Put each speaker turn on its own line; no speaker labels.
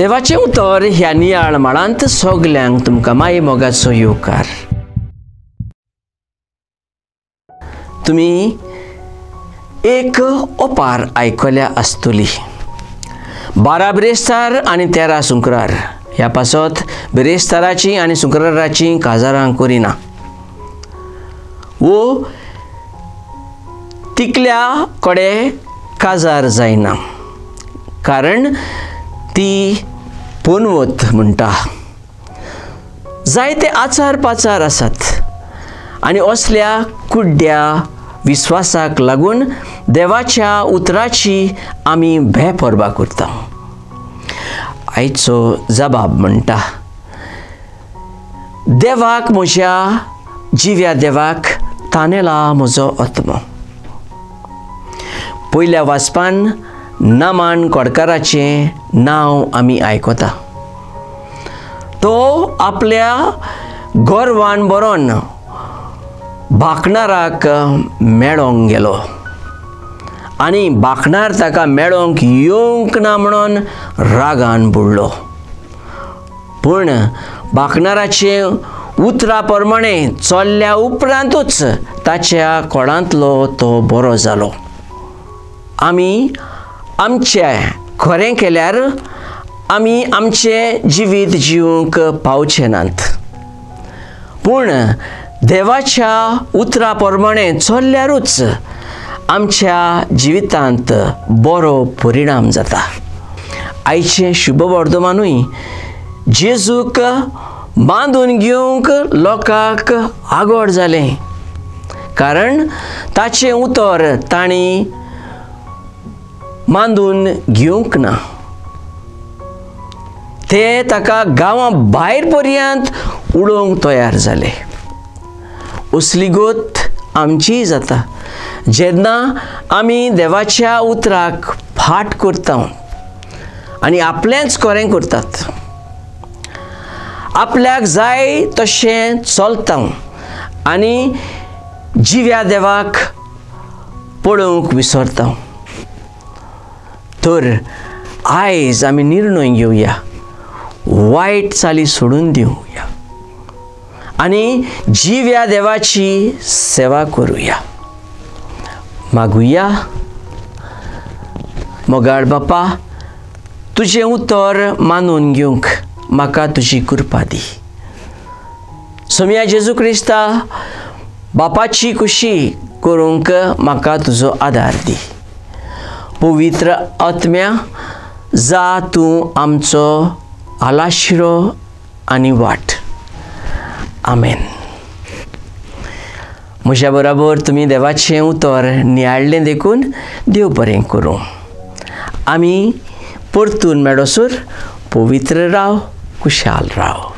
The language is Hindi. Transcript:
देवाचें उतर ह्या नियाळ माळांत सगल्यांक तुमकां माये मोगाचो येवकार। तुमी एक ओपार आयकल्या आसतली। 12 बिरेस्तार आनी 13 सुंकरार ह्या पासत बिरेस्ताराची आनी सुंकराराची काजारां करिना। वो तिकल्या कडे काजार जायना कारण ती पोनवत म्हणटा। जायते आचार पाचार आसात आनी असल्या कुड्ड्या विश्वासाक लागून देवाच्या उतराची आमी बेपरवा करता। आयचो जबाब म्हणटा, देवाक म्हज्या जिव्या देवाक तानेला म्हजो आत्मो। पयल्या वाचपान नामान कोडकाराचें नांव आमी आयकता। तो आपल्या गोरवान बरोन भाकणाराक मेळोंक गेलो आनी भाकणार ताका मेळोंक येवंक ना म्हणून रागान बुडलो। पूण भाकणाराचे उतरा प्रमाणे चल्ल्या उपरांतूच ताच्या कोणांतलो तो बरो जालो। आमी आमचें खरें केल्यार आमी आमचें जिवीत जिवंक पावचे नात, पूण देवाच्या उतरा प्रमाणे चल्ल्यारूच आमच्या जिवितांत बरो परिणाम जाता। आयचें शुभ वर्तमानूय जेजूक बांदून घेवंक लोकांक आगोड जालें, कारण ताचें उतर तांणी बांदून घेवंक ना। ते ताका गांवा भायर पर्यंत उडोवंक तयार जाले। असली गोत आमची जाता जेन्ना आमी देवाच्या उतराक फाट करता आनी आपलेंच खरें करतात। आपल्याक जाय तशें चलता आनी जिव्या देवाक पळोवंक विसरता। तर आयज आमी निर्णय घेवया, वायट चाली सोडून दिवया आनी जिव्या देवाची सेवा करूया। मागुया, मोगाळ बापा, तुजें उतर मानून घेवंक म्हाका तुजी कृपा दी। सोम्या जेजू क्रिस्ता, बापाची खुशी करूंक म्हाका तुजो आदार दी। पवित्र आत्म्या, जा तूं आमचो आलाशिरो आनी वाट। आमेन। म्हज्या बरोबर तुमी देवाचें उतर नियाळ्ळें देखून देव बरें करूं। आमी परतून मेळोसर पवित्र राव, खुशाल राव।